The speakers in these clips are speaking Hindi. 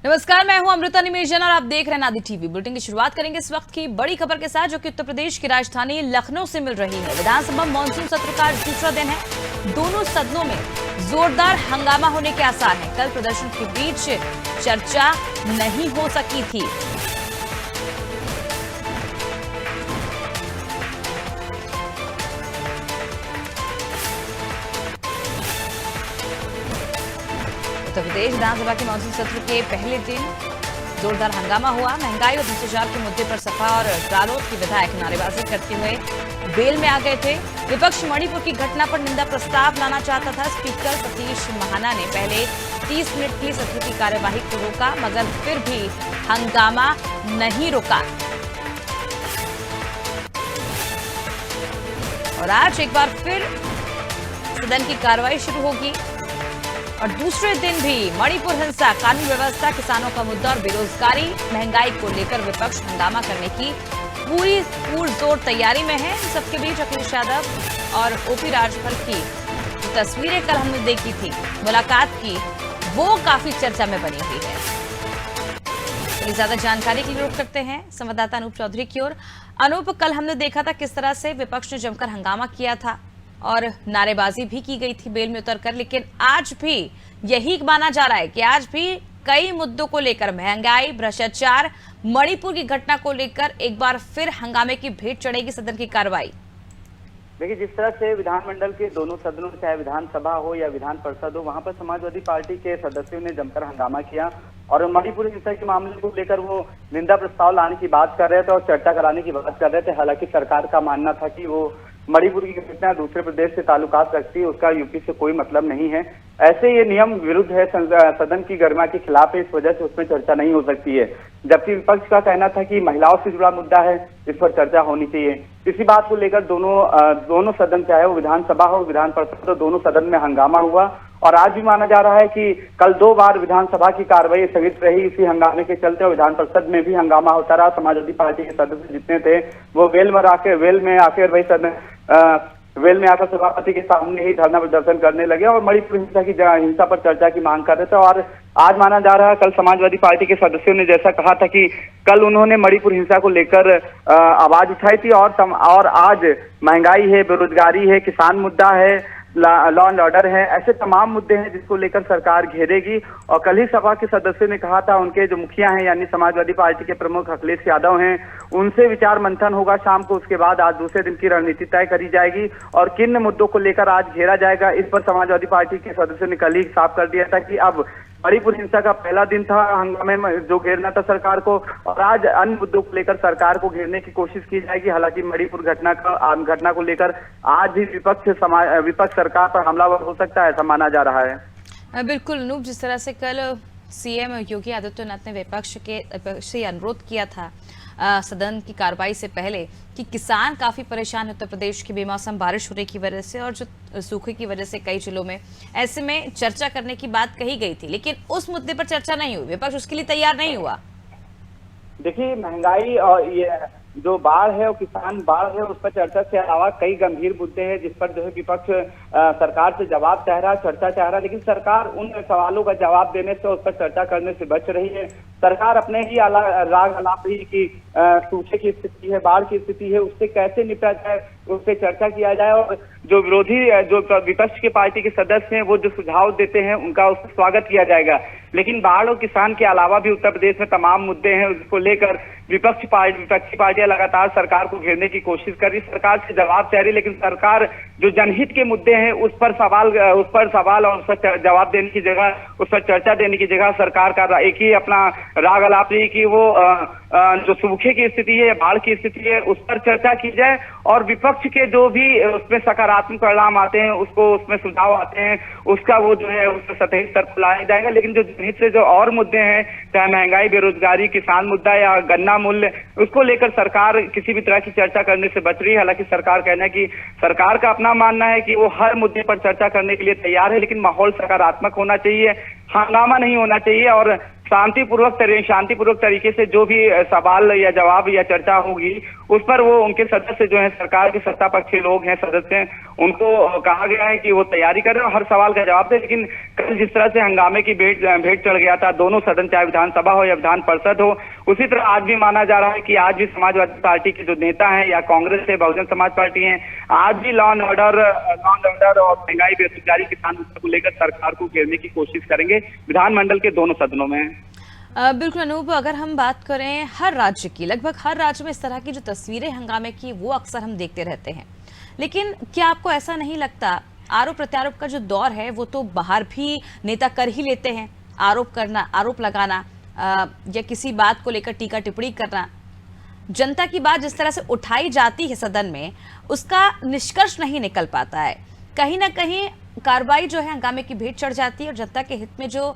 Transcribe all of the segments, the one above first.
नमस्कार, मैं हूं अमृता निमेजन और आप देख रहे हैं नादी टीवी। बुलेटिन की शुरुआत करेंगे इस वक्त की बड़ी खबर के साथ, जो कि उत्तर प्रदेश की राजधानी लखनऊ से मिल रही है। विधानसभा मानसून सत्र का दूसरा दिन है। दोनों सदनों में जोरदार हंगामा होने के आसार हैं। कल प्रदर्शन के बीच चर्चा नहीं हो सकी थी। उत्तर प्रदेश विधानसभा के मानसून सत्र के पहले दिन जोरदार हंगामा हुआ। महंगाई और भ्रष्टाचार के मुद्दे पर सपा और रालोद के विधायक नारेबाजी करते हुए बेल में आ गए थे। विपक्ष मणिपुर की घटना पर निंदा प्रस्ताव लाना चाहता था। स्पीकर सतीश महाना ने पहले 30 मिनट के लिए सत्र की कार्यवाही को रोका, मगर फिर भी हंगामा नहीं रुका और आज एक बार फिर सदन की कार्रवाई शुरू होगी। और दूसरे दिन भी मणिपुर हिंसा, कानून व्यवस्था, किसानों का मुद्दा और बेरोजगारी, महंगाई को लेकर विपक्ष हंगामा करने की पूरी पुरजोर तैयारी में है। इन सबके बीच अखिलेश यादव और ओपी राजभर की तस्वीरें कल हमने देखी थी मुलाकात की, वो काफी चर्चा में बनी हुई है। चलिए ज्यादा जानकारी के लिए रुख करते हैं संवाददाता अनूप चौधरी की ओर। अनूप, कल हमने देखा था किस तरह से विपक्ष ने जमकर हंगामा किया था और नारेबाजी भी की गई थी बेल में उतरकर, लेकिन आज भी यही माना जा रहा है कि आज भी कई मुद्दों को लेकर, महंगाई, भ्रष्टाचार, मणिपुर की घटना को लेकर एक बार फिर हंगामे की भेंट चढ़ेगी सदन की कार्रवाई। देखिए, जिस तरह से विधानमंडल के दोनों सदनों, चाहे विधानसभा हो या विधान परिषद हो, वहां पर समाजवादी पार्टी के सदस्यों ने जमकर हंगामा किया और मणिपुर हिंसा के मामले को लेकर वो निंदा प्रस्ताव लाने की बात कर रहे थे और चर्चा कराने की बात कर रहे थे। हालांकि सरकार का मानना था कि वो मणिपुर की घटना दूसरे प्रदेश से ताल्लुकात रखती है, उसका यूपी से कोई मतलब नहीं है। ऐसे ये नियम विरुद्ध है, सदन की गरिमा के खिलाफ है, इस वजह से उसमें चर्चा नहीं हो सकती है। जबकि विपक्ष का कहना था कि महिलाओं से जुड़ा मुद्दा है, इस पर चर्चा होनी चाहिए। इसी बात को लेकर दोनों सदन, चाहे वो विधानसभा हो विधान परिषद हो, दोनों सदन में हंगामा हुआ और आज भी माना जा रहा है कि कल 2 बार विधानसभा की कार्रवाई स्थगित रही इसी हंगामे के चलते, और विधान परिषद में भी हंगामा होता रहा। समाजवादी पार्टी के सदस्य जितने थे वो वेल में आकर सभापति के सामने ही धरना प्रदर्शन करने लगे और मणिपुर हिंसा पर चर्चा की मांग कर रहे थे। और आज माना जा रहा है, कल समाजवादी पार्टी के सदस्यों ने जैसा कहा था कि कल उन्होंने मणिपुर हिंसा को लेकर आवाज उठाई थी और आज महंगाई है, बेरोजगारी है, किसान मुद्दा है, लॉ एंड ऑर्डर है, ऐसे तमाम मुद्दे हैं जिसको लेकर सरकार घेरेगी। और कल ही सभा के सदस्यों ने कहा था, उनके जो मुखिया हैं यानी समाजवादी पार्टी के प्रमुख अखिलेश यादव हैं, उनसे विचार मंथन होगा शाम को। उसके बाद आज दूसरे दिन की रणनीति तय करी जाएगी और किन मुद्दों को लेकर आज घेरा जाएगा, इस पर समाजवादी पार्टी के सदस्यों ने कल ही साफ कर दिया था कि अब मणिपुर हिंसा का पहला दिन था हंगामे में जो घेरना था सरकार को, और आज अन्य मुद्दों को लेकर सरकार को घेरने की कोशिश की जाएगी। हालांकि मणिपुर घटना को लेकर आज भी विपक्ष सरकार पर हमलावर हो सकता है, ऐसा माना जा रहा है। बिल्कुल अनूप, जिस तरह से कल सीएम योगी आदित्यनाथ ने विपक्ष से अनुरोध किया था सदन की कार्रवाई से पहले कि किसान काफी परेशान है उत्तर प्रदेश की बेमौसम बारिश होने की वजह से और जो सूखे की वजह से कई जिलों में, ऐसे में चर्चा करने की बात कही गई थी, लेकिन उस मुद्दे पर चर्चा नहीं हुई, विपक्ष उसके लिए तैयार नहीं हुआ। देखिए, महंगाई और ये जो बाढ़ है और किसान बाढ़ है, उस पर चर्चा से अलावा कई गंभीर मुद्दे हैं जिस पर जो है विपक्ष सरकार से जवाब चाह रहा, चर्चा चाह रहा, लेकिन सरकार उन सवालों का जवाब देने से, उस पर चर्चा करने से बच रही है। सरकार अपने ही राग अलाप रही कि सूखे की स्थिति है, बाढ़ की स्थिति है, उससे कैसे निपटा जाए, उस पर चर्चा किया जाए। और जो विपक्ष के पार्टी के सदस्य हैं वो जो सुझाव देते हैं उनका उस पर स्वागत किया जाएगा। लेकिन बाढ़ और किसान के अलावा भी उत्तर प्रदेश में तमाम मुद्दे हैं, उसको लेकर विपक्षी पार्टियां लगातार सरकार को घेरने की कोशिश कर रही, सरकार से जवाब चाह रही, लेकिन सरकार जो जनहित के मुद्दे हैं उस पर सवाल और उस पर जवाब देने की जगह, उस पर चर्चा देने की जगह सरकार का एक ही अपना राग अलाप रही कि वो जो सूखे की स्थिति है, बाढ़ की स्थिति है, उस पर चर्चा की जाए और विपक्ष के जो भी उसमें सकारात्मक परिणाम आते हैं, उसमें सुझाव आते हैं, उसका वो जो है उस सतही स्तर पर लाया जाएगा। लेकिन जो जनहित से जो और मुद्दे हैं, चाहे महंगाई, बेरोजगारी, किसान मुद्दा या गन्ना मूल्य, उसको लेकर सरकार किसी भी तरह की चर्चा करने से बच रही है। हालांकि सरकार कहना है कि सरकार का अपना मानना है कि वो हर मुद्दे पर चर्चा करने के लिए तैयार है, लेकिन माहौल सकारात्मक होना चाहिए, हंगामा नहीं होना चाहिए। और शांतिपूर्वक तरीके से जो भी सवाल या जवाब या चर्चा होगी उस पर वो उनके सदस्य जो है, सरकार के सत्ता पक्षी लोग हैं, सदस्य हैं, उनको कहा गया है कि वो तैयारी करें और हर सवाल का जवाब दें। लेकिन कल जिस तरह से हंगामे की भेंट चढ़ गया था दोनों सदन, चाहे विधानसभा हो या विधान परिषद हो, उसी तरह आज भी माना जा रहा है कि आज भी समाजवादी पार्टी के जो नेता हैं या कांग्रेस है, बहुजन समाज पार्टी है, आज भी लॉ एंड ऑर्डर और महंगाई, बेरोजगारी, किसान मुद्दे को लेकर सरकार को घेरने की कोशिश करेंगे विधानमंडल के दोनों सदनों में। बिल्कुल अनूप, अगर हम बात करें हर राज्य की, लगभग हर राज्य में इस तरह की जो तस्वीरें हंगामे की वो अक्सर हम देखते रहते हैं, लेकिन क्या आपको ऐसा नहीं लगता आरोप प्रत्यारोप का जो दौर है वो तो बाहर भी नेता कर ही लेते हैं, आरोप करना, आरोप लगाना या किसी बात को लेकर टीका टिप्पणी करना, जनता की बात जिस तरह से उठाई जाती है सदन में उसका निष्कर्ष नहीं निकल पाता है। कहीं ना कहीं कार्रवाई जो है हंगामे की भेंट चढ़ जाती है और जनता के हित में जो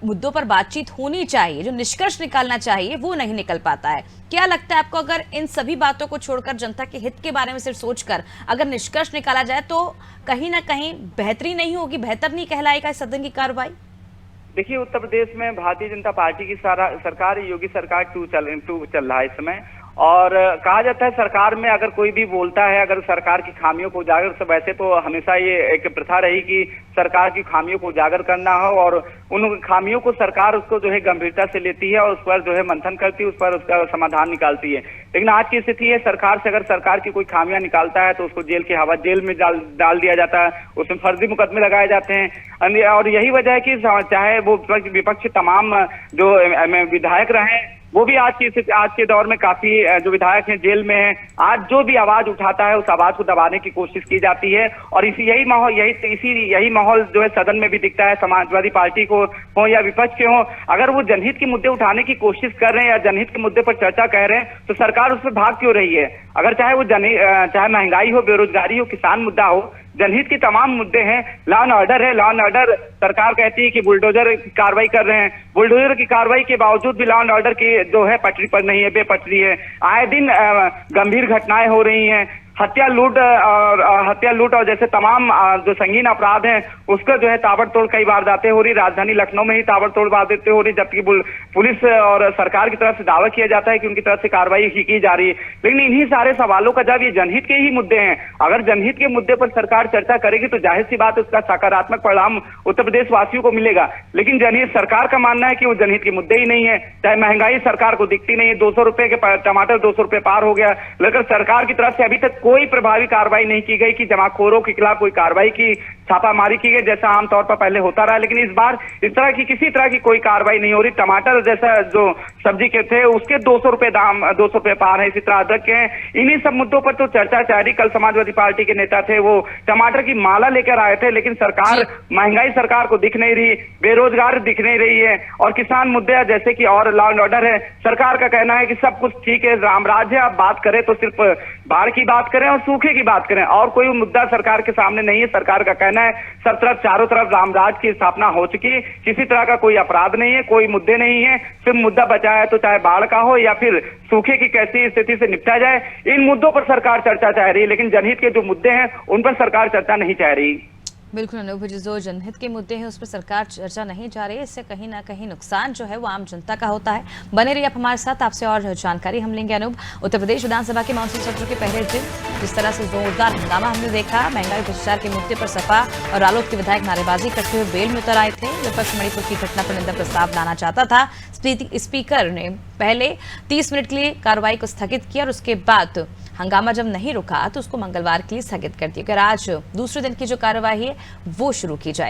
मुद्दों पर बातचीत होनी चाहिए, जो निष्कर्ष निकालना चाहिए, वो नहीं निकल पाता है। क्या लगता है आपको, अगर इन सभी बातों को छोड़कर जनता के हित के बारे में सिर्फ सोचकर अगर निष्कर्ष निकाला जाए तो कहीं ना कहीं बेहतरी नहीं होगी, बेहतर नहीं कहलाएगा इस सदन की कार्रवाई? देखिए, उत्तर प्रदेश में भारतीय जनता पार्टी की सरकार, योगी सरकार 2 चल रहा है इस समय, और कहा जाता है सरकार में अगर कोई भी बोलता है, अगर सरकार की खामियों को उजागर, तो वैसे तो हमेशा ये एक प्रथा रही कि सरकार की खामियों को उजागर करना हो और उन खामियों को सरकार उसको जो है गंभीरता से लेती है और उस पर जो है मंथन करती है, उस पर उसका समाधान निकालती है। लेकिन आज की स्थिति है, सरकार से अगर सरकार की कोई खामियां निकालता है तो उसको जेल में डाल दिया जाता है, उसमें फर्जी मुकदमे लगाए जाते हैं। और यही वजह है कि चाहे वो विपक्ष तमाम जो विधायक रहे, वो भी आज के दौर में काफी जो विधायक हैं जेल में हैं। आज जो भी आवाज उठाता है उस आवाज को दबाने की कोशिश की जाती है और यही माहौल जो है सदन में भी दिखता है। समाजवादी पार्टी को हो या विपक्ष के हो, अगर वो जनहित के मुद्दे उठाने की कोशिश कर रहे हैं या जनहित के मुद्दे पर चर्चा कह रहे हैं तो सरकार उस पर भाग क्यों रही है? अगर चाहे महंगाई हो, बेरोजगारी हो, किसान मुद्दा हो, जनहित के तमाम मुद्दे हैं। लॉ एंड ऑर्डर है, लॉ एंड ऑर्डर सरकार कहती है कि बुलडोजर की कार्रवाई कर रहे हैं, बुलडोजर की कार्रवाई के बावजूद भी लॉ एंड ऑर्डर की जो है पटरी पर नहीं है, बेपटरी है। आए दिन गंभीर घटनाएं हो रही हैं, हत्या लूट और जैसे तमाम जो संगीन अपराध हैं उसका जो है ताबड़तोड़ कई वारदातें हो रही। राजधानी लखनऊ में ही ताबड़तोड़ वारदातें हो रही, जबकि पुलिस और सरकार की तरफ से दावा किया जाता है कि उनकी तरफ से कार्रवाई की जा रही है। लेकिन इन्हीं सारे सवालों का जब ये जनहित के ही मुद्दे हैं, अगर जनहित के मुद्दे पर सरकार चर्चा करेगी तो जाहिर सी बात उसका सकारात्मक परिणाम उत्तर प्रदेश वासियों को मिलेगा। लेकिन जनहित सरकार का मानना है कि वो जनहित के मुद्दे ही नहीं है। चाहे महंगाई सरकार को दिखती नहीं है, 200 रुपए के टमाटर 200 रुपए पार हो गया, लेकिन सरकार की तरफ से अभी तक कोई प्रभावी कार्रवाई नहीं की गई कि जमाखोरों के खिलाफ कोई कार्रवाई की, छापामारी की गई जैसा आमतौर पर पहले होता रहा। लेकिन इस बार इस तरह की किसी तरह की कोई कार्रवाई नहीं हो रही। टमाटर जैसा जो सब्जी के थे उसके 200 रुपए दाम, 200 रुपए पार है, इसी तरह अदरक के हैं। इन्हीं सब मुद्दों पर तो चर्चा चाह रही। कल समाजवादी पार्टी के नेता थे, वो टमाटर की माला लेकर आए थे, लेकिन सरकार, महंगाई सरकार को दिख नहीं रही, बेरोजगार दिख नहीं रही है और किसान मुद्दे जैसे कि और लॉ एंड ऑर्डर है। सरकार का कहना है कि सब कुछ ठीक है, राम राज्य। आप बात करें तो सिर्फ बाढ़ की बात करें और सूखे की बात करें, और कोई मुद्दा सरकार के सामने नहीं है। सरकार का कहना है सब तरफ चारों तरफ रामराज की स्थापना हो चुकी, किसी तरह का कोई अपराध नहीं है, कोई मुद्दे नहीं है। सिर्फ मुद्दा बचा है तो चाहे बाढ़ का हो या फिर सूखे की कैसी स्थिति से निपटा जाए, इन मुद्दों पर सरकार चर्चा चाह रही है। लेकिन जनहित के जो मुद्दे हैं उन पर सरकार चर्चा नहीं चाह रही। बिल्कुल अनूप, जो जनहित के मुद्दे हैं उस पर सरकार चर्चा नहीं जा रही है, इससे कहीं ना कहीं नुकसान जो है वो आम जनता का होता है। बने रहिए आप हमारे साथ, आपसे और जानकारी हम लेंगे। अनूप, उत्तर प्रदेश विधानसभा के मानसून सत्र के पहले दिन जिस तरह से जोरदार हंगामा हमने देखा, महंगाई भ्रष्टाचार के मुद्दे पर सपा और रालोद के विधायक नारेबाजी करते हुए बेल में उतर आए थे। विपक्ष मणिपुर की घटना पर निंदा प्रस्ताव लाना चाहता था। स्पीकर ने पहले 30 मिनट के लिए कार्रवाई को स्थगित किया और उसके बाद हंगामा जब नहीं रुका तो उसको मंगलवार के लिए स्थगित कर दिया। आज दूसरे दिन की जो कार्रवाई है वो शुरू की जाएगी।